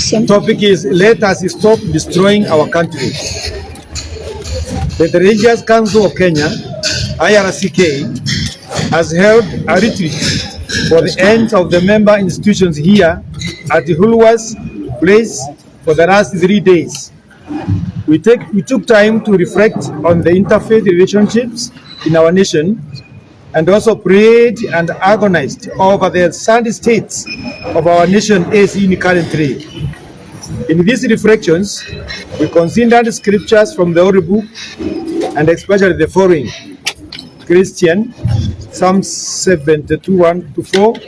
Topic is let us stop destroying our country. The Religious Council of Kenya, IRCK, has held a retreat for the ends of the member institutions here at the Hulwas place for the last 3 days. We took time to reflect on the interfaith relationships in our nation and also prayed and agonized over the sad states of our nation is in currently. In these reflections, we considered scriptures from the Holy Book and especially the following: Christian, Psalm 72:1-4.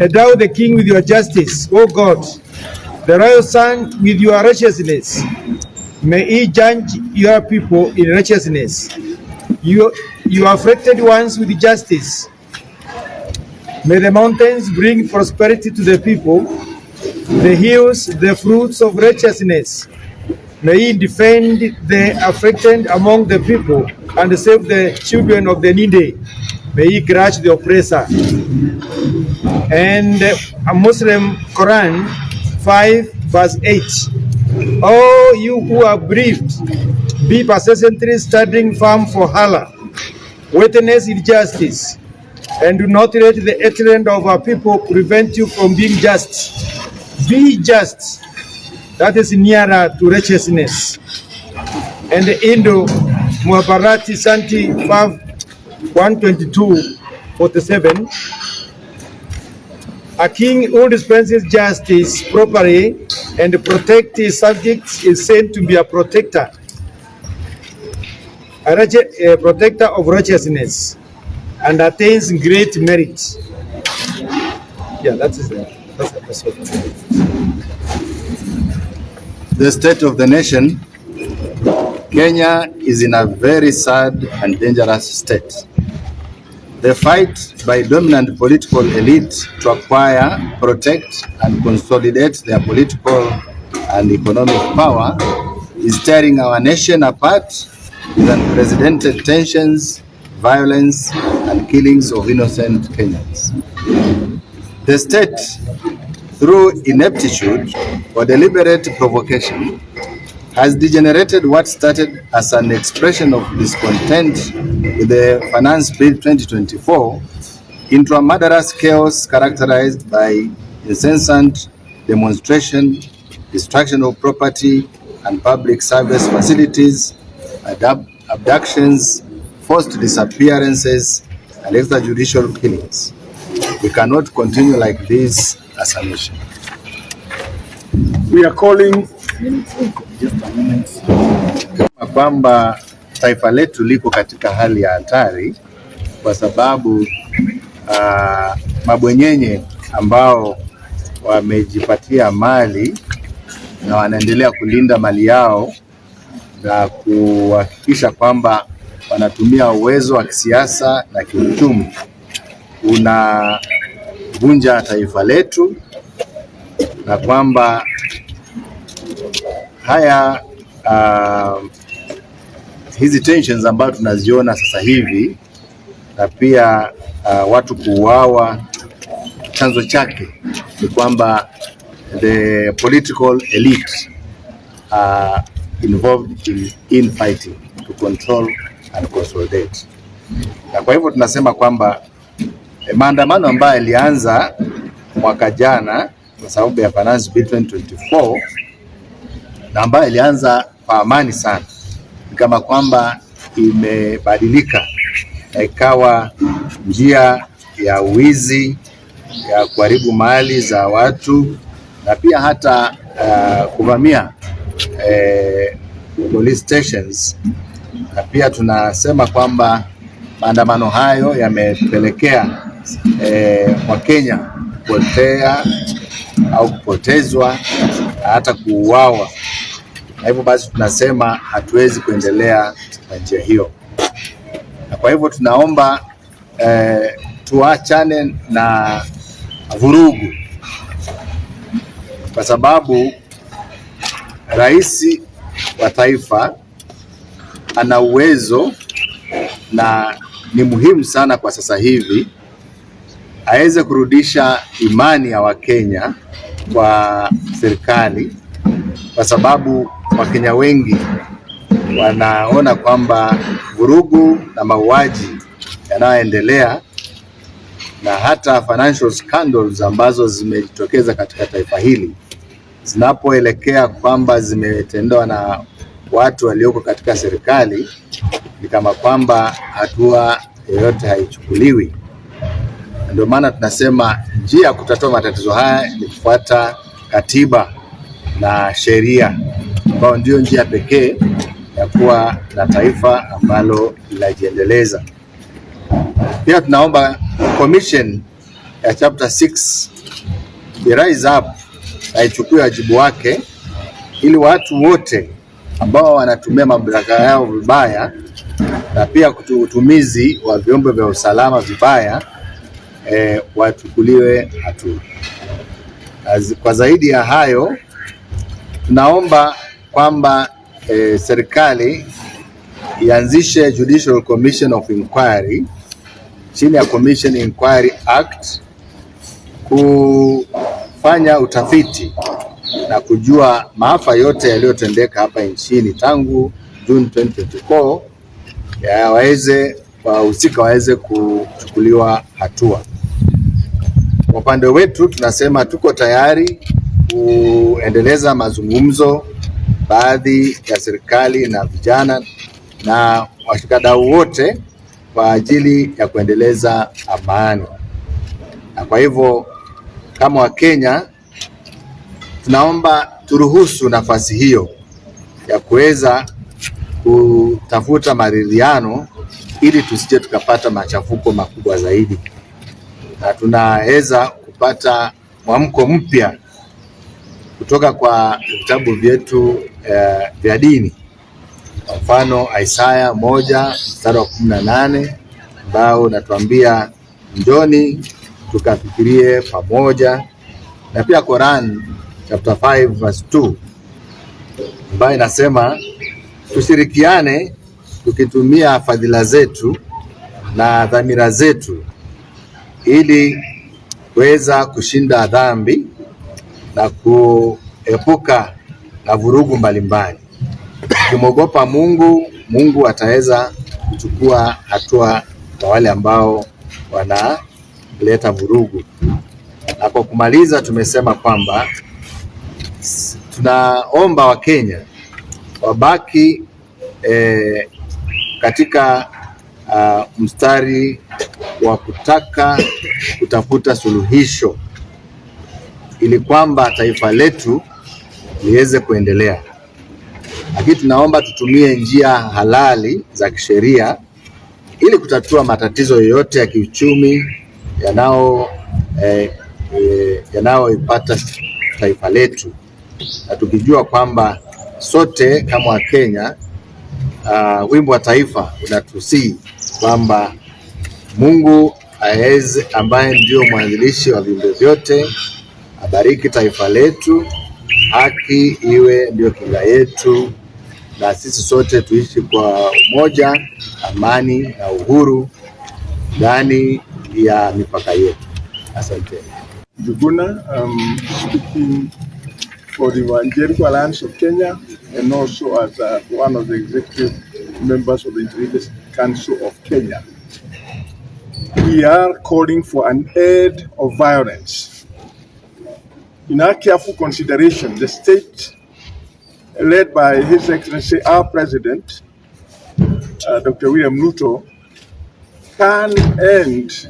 Endow the king with your justice, O God, the royal son with your righteousness. May he judge your people in righteousness, you afflicted ones with justice. May the mountains bring prosperity to the people, the hills the fruits of righteousness. May he defend the afflicted among the people and save the children of the needy. May he crush the oppressor. And a Muslim Quran 5:8. Oh, you who are bereaved, be persistently standing firm for Allah. Witness injustice, and do not let the hatred of our people prevent you from being just. Be just. That is nearer to righteousness. And the Indo Muabarati Santi 122:47. A king who dispenses justice properly and protects his subjects is said to be a protector. A protector of righteousness and attains great merit. Yeah, that's it. The state of the nation. Kenya is in a very sad and dangerous state. The fight by dominant political elite to acquire, protect, and consolidate their political and economic power is tearing our nation apart with unprecedented tensions, violence, and killings of innocent Kenyans. The state, through ineptitude or deliberate provocation, has degenerated what started as an expression of discontent with the Finance Bill 2024 into a murderous chaos characterized by incessant demonstration, destruction of property and public service facilities, abductions, forced disappearances, and extrajudicial killings. We cannot continue like this as a nation. We are calling kwamba taifa letu liko katika hali ya hatari kwa sababu mabwenyenye ambao wamejipatia mali na wanaendelea kulinda mali yao na kuhakikisha kwamba wanatumia uwezo wa kisiasa na kiuchumi unavunja taifa letu, na kwamba haya hizi tensions ambazo tunaziona sasa hivi na pia watu kuuawa, chanzo chake ni kwamba the political elite are involved in infighting to control and consolidate. Na kwa hivyo tunasema kwamba maandamano ambayo yalianza mwaka jana kwa sababu ya Finance Bill 2024 na ambayo ilianza kwa amani sana, kama kwamba imebadilika na ikawa njia ya wizi, ya kuharibu mali za watu na pia hata kuvamia police stations. Na pia tunasema kwamba maandamano hayo yamepelekea Wakenya kupotea au kupotezwa hata kuuawa. Na hivyo basi tunasema hatuwezi kuendelea na njia hiyo. Na kwa hivyo tunaomba tuachane na vurugu, kwa sababu rais wa taifa ana uwezo na ni muhimu sana kwa sasa hivi aweze kurudisha imani ya Wakenya kwa serikali, kwa sababu Wakenya wengi wanaona kwamba vurugu na mauaji yanayoendelea na hata financial scandals ambazo zimejitokeza katika taifa hili zinapoelekea kwamba zimetendewa na watu walioko katika serikali, ni kama kwamba hatua yoyote haichukuliwi. Ndio maana tunasema njia ya kutatua matatizo haya ni kufuata katiba na sheria, ambayo ndio njia pekee ya kuwa na taifa ambalo linajiendeleza. Pia tunaomba commission ya chapter 6 rise up na ichukue wajibu wake, ili watu wote ambao wanatumia mamlaka yao vibaya na pia utumizi wa vyombo vya usalama vibaya wachukuliwe hatua. Kwa zaidi ya hayo, tunaomba kwamba serikali ianzishe Judicial Commission of Inquiry chini ya Commission Inquiry Act kufanya utafiti na kujua maafa yote yaliyotendeka hapa nchini tangu June 2024, wahusika waweze kuchukuliwa hatua. Kwa upande wetu tunasema tuko tayari kuendeleza mazungumzo baadhi ya serikali na vijana na washikadau wote kwa ajili ya kuendeleza amani. Na kwa hivyo kama Wakenya tunaomba turuhusu nafasi hiyo ya kuweza kutafuta maridhiano ili tusije tukapata machafuko makubwa zaidi, na tunaweza kupata mwamko mpya kutoka kwa vitabu vyetu vya dini. Kwa mfano Isaya 1:18 ambao unatuambia njoni tukafikirie pamoja, na pia Quran chapter 5:2 ambayo inasema tushirikiane tukitumia fadhila zetu na dhamira zetu ili kuweza kushinda dhambi na kuepuka na vurugu mbalimbali. Tukimwogopa Mungu, Mungu ataweza kuchukua hatua kwa wale ambao wanaleta vurugu. Na kwa kumaliza, tumesema kwamba tunaomba Wakenya wabaki katika mstari wa kutaka kutafuta suluhisho ili kwamba taifa letu liweze kuendelea. Lakini tunaomba tutumie njia halali za kisheria ili kutatua matatizo yoyote ya kiuchumi yanayoipata taifa letu, na tukijua kwamba sote kama Wakenya, wimbo wa taifa unatusii kwamba Mungu aeze, ambaye ndio mwanzilishi wa viumbe vyote, abariki taifa letu, haki iwe ndio kinga yetu, na sisi sote tuishi kwa umoja, amani na uhuru ndani ya mipaka yetu. Asante. Juguna, speaking for the Evangelical Alliance of Kenya and also as one of the executive members of the Interreligious Council of Kenya. We are calling for an end of violence. In our careful consideration, the state led by His Excellency, our President, Dr. William RUTO, can and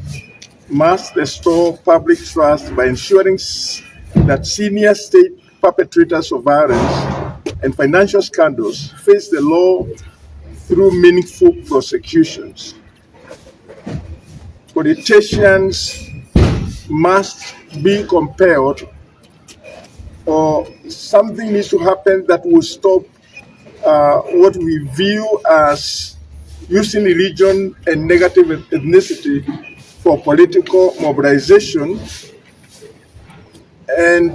must restore public trust by ensuring that senior state perpetrators of violence and financial scandals face the law through meaningful prosecutions. Politicians must be compelled, or something needs to happen that will stop what we view as using religion and negative ethnicity for political mobilization. And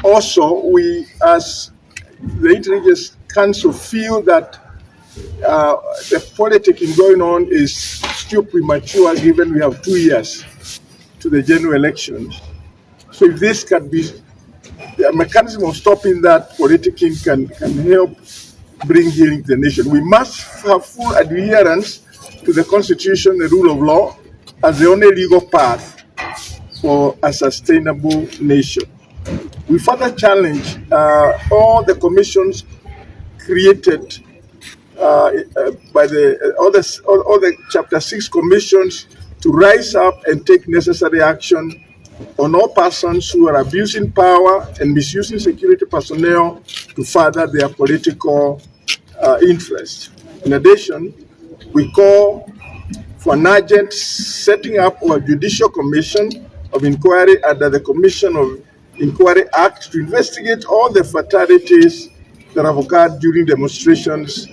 also, we as the Interreligious Council feel that the politicking going on is still premature, given we have 2 years to the general elections. So if this can be the mechanism of stopping that politicking can help bring healing to the nation. We must have full adherence to the Constitution, the rule of law, as the only legal path for a sustainable nation. We further challenge all the commissions created by all the Chapter 6 commissions to rise up and take necessary action on all persons who are abusing power and misusing security personnel to further their political interests. In addition, we call for an urgent setting up of a judicial commission of inquiry under the Commission of Inquiry Act to investigate all the fatalities that have occurred during demonstrations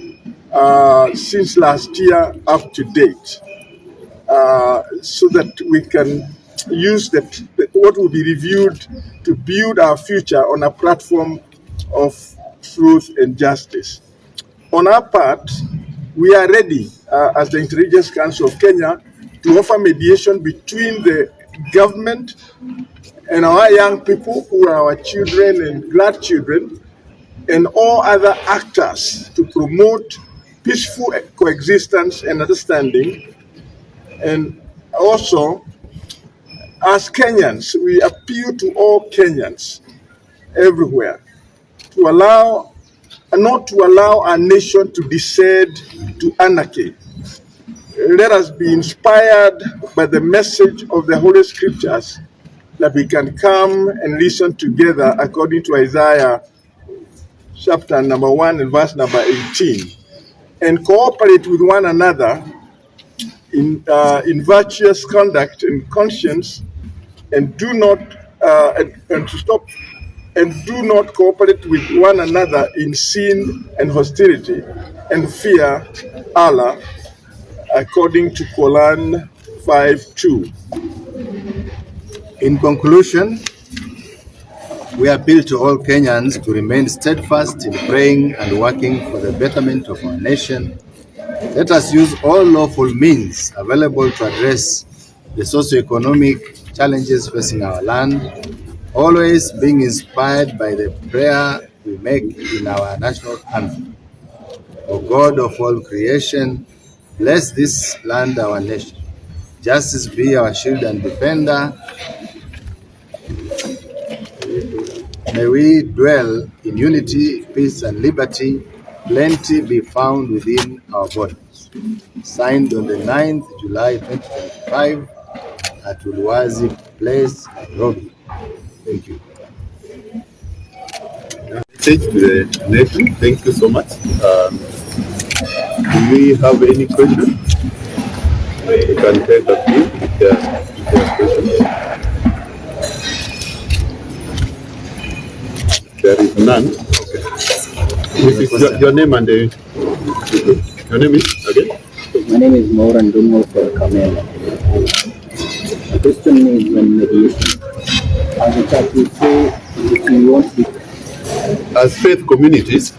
since last year up to date, so that we can use what will be reviewed to build our future on a platform of truth and justice. On our part, we are ready as the Intelligence Council of Kenya to offer mediation between the government and our young people who are our children and grandchildren and all other actors to promote peaceful coexistence and understanding. And also, as Kenyans, we appeal to all Kenyans everywhere to not to allow our nation to descend to anarchy. Let us be inspired by the message of the Holy Scriptures that we can come and listen together according to Isaiah chapter number 1 and verse number 18, and cooperate with one another in virtuous conduct and conscience, and do not cooperate with one another in sin and hostility, and fear Allah, according to Quran 5:2. In conclusion, we appeal to all Kenyans to remain steadfast in praying and working for the betterment of our nation. Let us use all lawful means available to address the socio-economic challenges facing our land, always being inspired by the prayer we make in our national anthem. O God of all creation, bless this land, our nation. Justice be our shield and defender. May we dwell in unity, peace, and liberty. Plenty be found within our borders. Signed on the 9th July 2025 at Ulwazi Place, Nairobi. Thank you. Message to the nation. Thank you so much. Do we have any questions? You can take a few if there are questions. There is none. Okay. This is your name and your name is again? My name is Moran Dungo for Kamel. The question is on mediation. As the church will say, if you want to... As faith communities,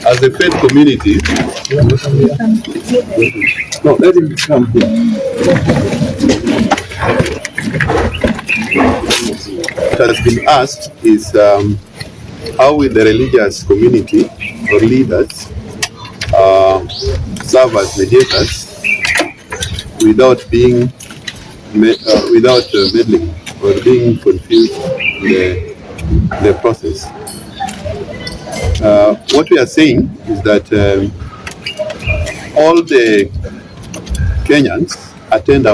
as a faith community, no, let him come here. What has been asked is how will the religious community or leaders serve as mediators without being meddling or being confused in the process. What we are saying is that all the Kenyans attend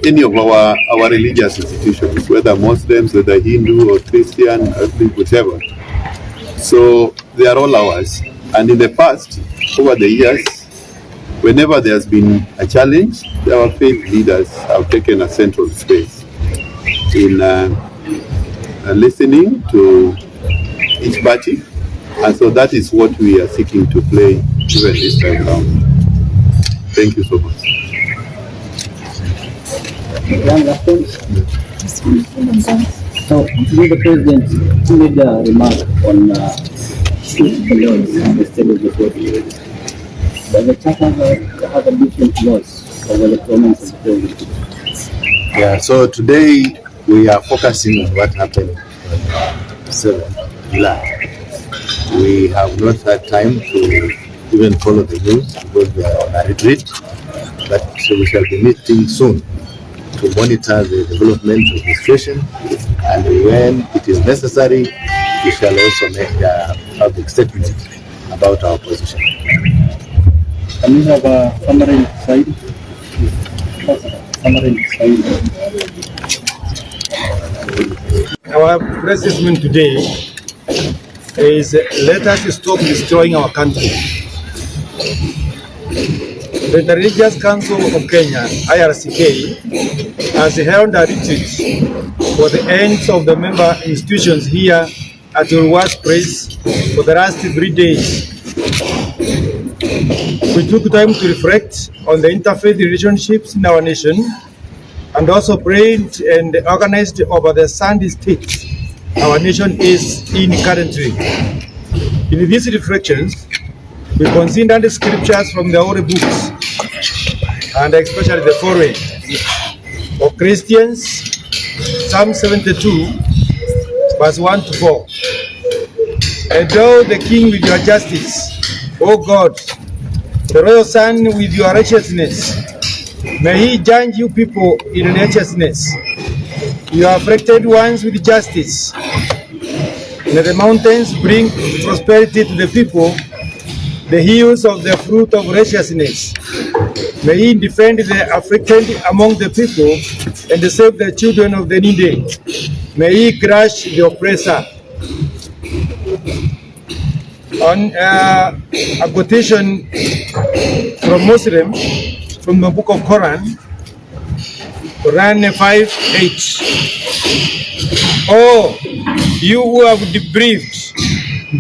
any of our religious institutions, whether Muslims, whether Hindu or Christian, whichever. So they are all ours. And in the past, over the years, whenever there's been a challenge, our faith leaders have taken a central space in listening to each party. And so that is what we are seeking to play even this time around. Thank you so much. So, today the President made a remark on the laws and the state of the body. But the church have a different laws over the comments of the Yeah, so today we are focusing on what happened on 7th July. We have not had time to even follow the news because we are on a retreat, but we shall be meeting soon to monitor the development of the situation, and when it is necessary, we shall also make a public statement about our position. Can we have a summary slide? Our press statement today is let us stop destroying our country. The Religious Council of Kenya, IRCK, has held a retreat for the ends of the member institutions here at your workplace for the last 3 days. We took time to reflect on the interfaith relationships in our nation and also prayed and organized over the sandy state our nation is in currently. In these reflections, we considered scriptures from the Holy Books, and especially the foreign of Christians, Psalm 72, verse 1 to 4. Endow the king with your justice, O God, the royal son with your righteousness. May he judge you people in righteousness, your afflicted ones with justice. May the mountains bring prosperity to the people, the hills of the fruit of righteousness. May he defend the afflicted among the people and save the children of the needy. May he crush the oppressor. On a quotation from Muslim, from the book of Quran 5:8. Oh, you who have debriefed,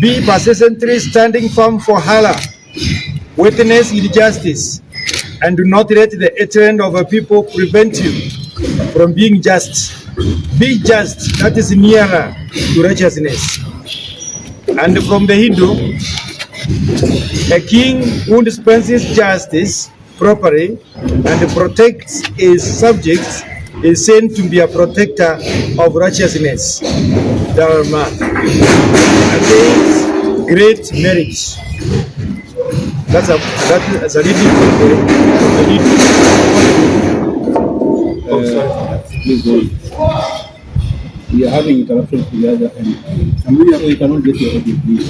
be persistently standing firm for Allah, witness with justice, and do not let the trend of a people prevent you from being just. Be just, that is nearer to righteousness. And from the Hindu, a king who dispenses justice properly and protects his subjects is seen to be a protector of righteousness, Dharma, against great merit. That's a reading from the Hindu. Oh, sorry. Please go on. We are having interruptions together, and we cannot get your audio, please.